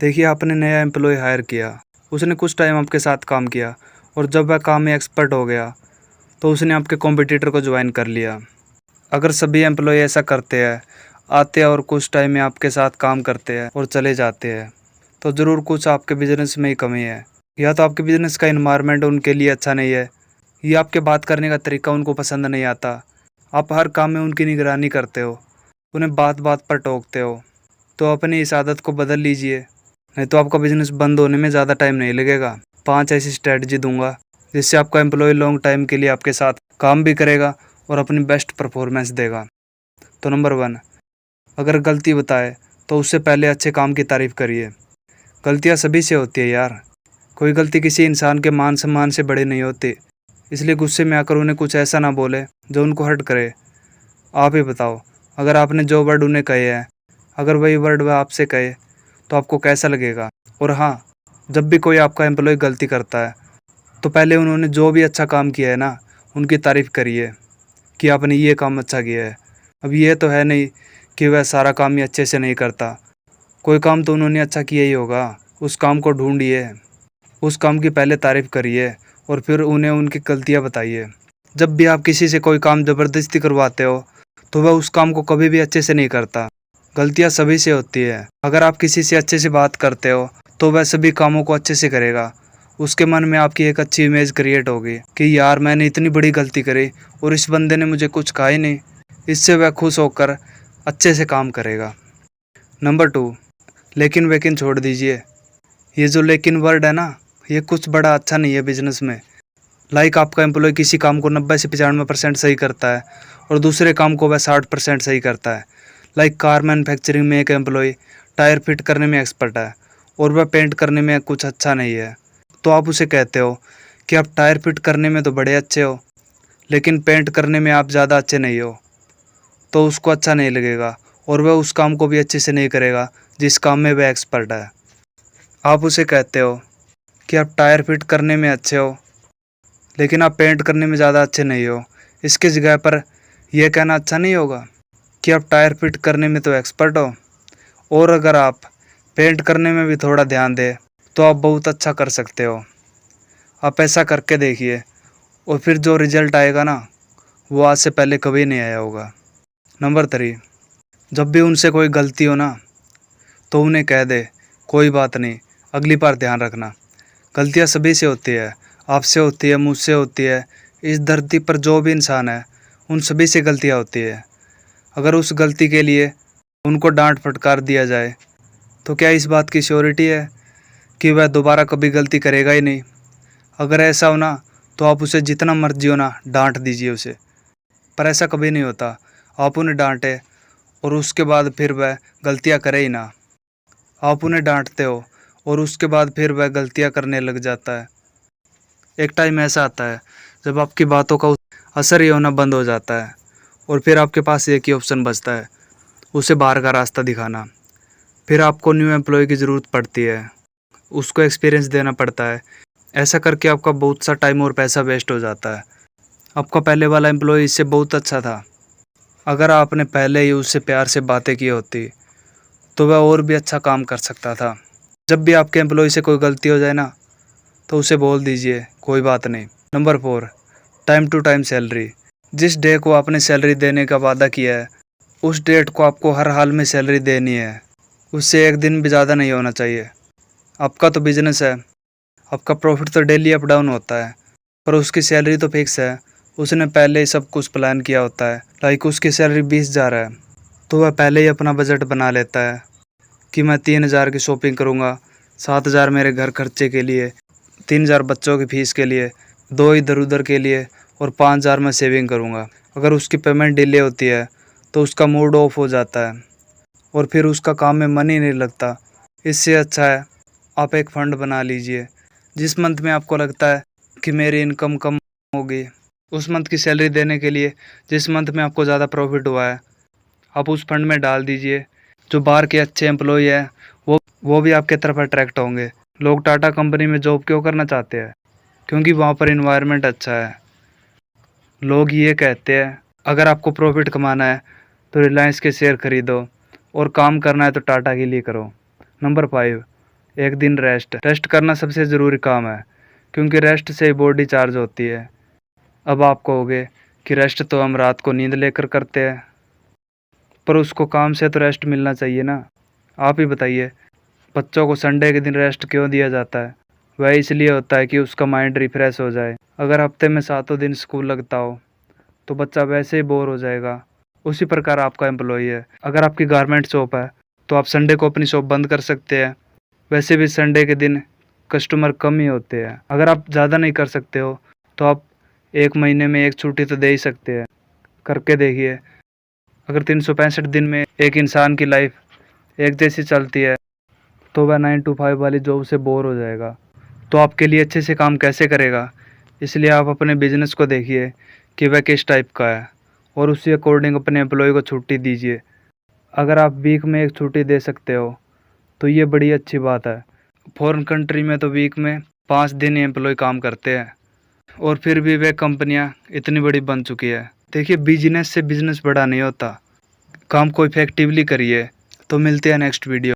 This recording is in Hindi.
देखिए, आपने नया एम्प्लॉय हायर किया, उसने कुछ टाइम आपके साथ काम किया और जब वह काम में एक्सपर्ट हो गया तो उसने आपके कॉम्पिटिटर को ज्वाइन कर लिया। अगर सभी एम्प्लॉय ऐसा करते हैं, आते हैं और कुछ टाइम में आपके साथ काम करते हैं और चले जाते हैं, तो ज़रूर कुछ आपके बिजनेस में ही कमी है। या तो आपके बिजनेस का इन्वायरमेंट उनके लिए अच्छा नहीं है, या आपके बात करने का तरीका उनको पसंद नहीं आता। आप हर काम में उनकी निगरानी करते हो, उन्हें बात बात पर टोकते हो। तो अपनी इस आदत को बदल लीजिए, नहीं तो आपका बिजनेस बंद होने में ज़्यादा टाइम नहीं लगेगा। 5 ऐसी स्ट्रेटजी दूंगा जिससे आपका एम्प्लॉय लॉन्ग टाइम के लिए आपके साथ काम भी करेगा और अपनी बेस्ट परफॉर्मेंस देगा। तो नंबर 1, अगर गलती बताए तो उससे पहले अच्छे काम की तारीफ़ करिए। गलतियाँ सभी से होती है यार, कोई गलती किसी इंसान के मान सम्मान से बड़ी नहीं होती। इसलिए गुस्से में आकर उन्हें कुछ ऐसा ना बोले जो उनको हर्ट करे। आप ही बताओ, अगर आपने जो वर्ड उन्हें कहे हैं, अगर वही वर्ड वह आपसे कहे तो आपको कैसा लगेगा? और हाँ, जब भी कोई आपका एम्प्लॉय गलती करता है तो पहले उन्होंने जो भी अच्छा काम किया है ना, उनकी तारीफ़ करिए कि आपने ये काम अच्छा किया है। अब ये तो है नहीं कि वह सारा काम ही अच्छे से नहीं करता, कोई काम तो उन्होंने अच्छा किया ही होगा। उस काम को ढूंढिए, उस काम की पहले तारीफ़ करिए और फिर उन्हें उनकी गलतियाँ बताइए। जब भी आप किसी से कोई काम ज़बरदस्ती करवाते हो तो वह उस काम को कभी भी अच्छे से नहीं करता। गलतियाँ सभी से होती है। अगर आप किसी से अच्छे से बात करते हो तो वह सभी कामों को अच्छे से करेगा। उसके मन में आपकी एक अच्छी इमेज क्रिएट होगी कि यार मैंने इतनी बड़ी गलती करी और इस बंदे ने मुझे कुछ कहा ही नहीं। इससे वह खुश होकर अच्छे से काम करेगा। नंबर 2, लेकिन वेकिन छोड़ दीजिए। ये जो लेकिन वर्ड है ना, ये कुछ बड़ा अच्छा नहीं है बिजनेस में। लाइक आपका एम्प्लॉय किसी काम को 90 से 95% सही करता है और दूसरे काम को वह 60% सही करता है। लाइक कार मैन्युफैक्चरिंग में एक एम्प्लॉय टायर फिट करने में एक्सपर्ट है और वह पेंट करने में कुछ अच्छा नहीं है, तो आप उसे कहते हो कि आप टायर फिट करने में तो बड़े अच्छे हो लेकिन पेंट करने में आप ज़्यादा अच्छे नहीं हो, तो उसको अच्छा नहीं लगेगा और वह उस काम को भी अच्छे से नहीं करेगा जिस काम में वह एक्सपर्ट है। आप उसे कहते हो कि आप टायर फिट करने में अच्छे हो लेकिन आप पेंट करने में ज़्यादा अच्छे नहीं हो। इसकी जगह पर यह कहना अच्छा नहीं होगा कि आप टायर फिट करने में तो एक्सपर्ट हो और अगर आप पेंट करने में भी थोड़ा ध्यान दें तो आप बहुत अच्छा कर सकते हो। आप ऐसा करके देखिए और फिर जो रिजल्ट आएगा ना, वो आज से पहले कभी नहीं आया होगा। नंबर 3, जब भी उनसे कोई गलती हो ना तो उन्हें कह दे कोई बात नहीं, अगली बार ध्यान रखना। गलतियाँ सभी से होती है, आपसे होती है, मुझसे होती है, इस धरती पर जो भी इंसान है उन सभी से गलतियाँ होती है। अगर उस गलती के लिए उनको डांट फटकार दिया जाए तो क्या इस बात की श्योरिटी है कि वह दोबारा कभी गलती करेगा ही नहीं? अगर ऐसा हो ना तो आप उसे जितना मर्जी हो ना डांट दीजिए उसे, पर ऐसा कभी नहीं होता। आप उन्हें डांटे और उसके बाद फिर वह गलतियाँ करे ही ना। आप उन्हें डांटते हो और उसके बाद फिर वह गलतियाँ करने लग जाता है। एक टाइम ऐसा आता है जब आपकी बातों का असर ही होना बंद हो जाता है और फिर आपके पास एक ही ऑप्शन बचता है, उसे बाहर का रास्ता दिखाना। फिर आपको न्यू एम्प्लॉय की ज़रूरत पड़ती है, उसको एक्सपीरियंस देना पड़ता है। ऐसा करके आपका बहुत सा टाइम और पैसा वेस्ट हो जाता है। आपका पहले वाला एम्प्लॉय इससे बहुत अच्छा था। अगर आपने पहले ही उससे प्यार से बातें की होती तो वह और भी अच्छा काम कर सकता था। जब भी आपके एम्प्लॉय से कोई गलती हो जाए ना तो उसे बोल दीजिए कोई बात नहीं। Number 4, time to time salary. जिस डे को आपने सैलरी देने का वादा किया है उस डेट को आपको हर हाल में सैलरी देनी है। उससे एक दिन भी ज़्यादा नहीं होना चाहिए। आपका तो बिजनेस है, आपका प्रॉफिट तो डेली अप डाउन होता है, पर उसकी सैलरी तो फिक्स है। उसने पहले ही सब कुछ प्लान किया होता है। लाइक उसकी सैलरी 20,000 है तो वह पहले ही अपना बजट बना लेता है कि मैं 3,000 की शॉपिंग करूँगा, 7,000 मेरे घर खर्चे के लिए, 3,000 बच्चों की फ़ीस के लिए, 2 इधर उधर के लिए और 5,000 मैं सेविंग करूँगा। अगर उसकी पेमेंट डिले होती है तो उसका मूड ऑफ हो जाता है और फिर उसका काम में मन ही नहीं लगता। इससे अच्छा है आप एक फ़ंड बना लीजिए। जिस मंथ में आपको लगता है कि मेरी इनकम कम होगी, उस मंथ की सैलरी देने के लिए जिस मंथ में आपको ज़्यादा प्रॉफिट हुआ है आप उस फंड में डाल दीजिए। जो बाहर के अच्छे एम्प्लॉय हैं वो भी आपके तरफ अट्रैक्ट होंगे। लोग टाटा कंपनी में जॉब क्यों करना चाहते हैं? क्योंकि वहाँ पर इन्वायरमेंट अच्छा है। लोग ये कहते हैं अगर आपको प्रॉफिट कमाना है तो रिलायंस के शेयर खरीदो और काम करना है तो टाटा के लिए करो। नंबर 5, एक दिन रेस्ट करना सबसे ज़रूरी काम है, क्योंकि रेस्ट से ही बॉडी चार्ज होती है। अब आप कहोगे कि रेस्ट तो हम रात को नींद लेकर करते हैं, पर उसको काम से तो रेस्ट मिलना चाहिए ना। आप ही बताइए, बच्चों को संडे के दिन रेस्ट क्यों दिया जाता है? वह इसलिए होता है कि उसका माइंड रिफ्रेश हो जाए। अगर हफ्ते में 7 दिन स्कूल लगता हो तो बच्चा वैसे ही बोर हो जाएगा। उसी प्रकार आपका एम्प्लॉई है। अगर आपकी गारमेंट शॉप है तो आप संडे को अपनी शॉप बंद कर सकते हैं। वैसे भी संडे के दिन कस्टमर कम ही होते हैं। अगर आप ज़्यादा नहीं कर सकते हो तो आप 1 महीने में 1 छुट्टी तो दे ही सकते हैं। करके देखिए। अगर 365 दिन में एक इंसान की लाइफ एक जैसी चलती है तो वह 9 to 5 वाली जॉब से बोर हो जाएगा। तो आपके लिए अच्छे से काम कैसे करेगा? इसलिए आप अपने बिजनेस को देखिए कि वह किस टाइप का है और उसी अकॉर्डिंग अपने एम्प्लॉय को छुट्टी दीजिए। अगर आप वीक में 1 छुट्टी दे सकते हो तो ये बड़ी अच्छी बात है। फॉरेन कंट्री में तो वीक में 5 दिन ही एम्प्लॉय काम करते हैं और फिर भी वे कंपनियां इतनी बड़ी बन चुकी है। देखिए, बिजनेस से बिजनेस बड़ा नहीं होता। काम को इफेक्टिवली करिए। तो मिलते हैं नेक्स्ट वीडियो।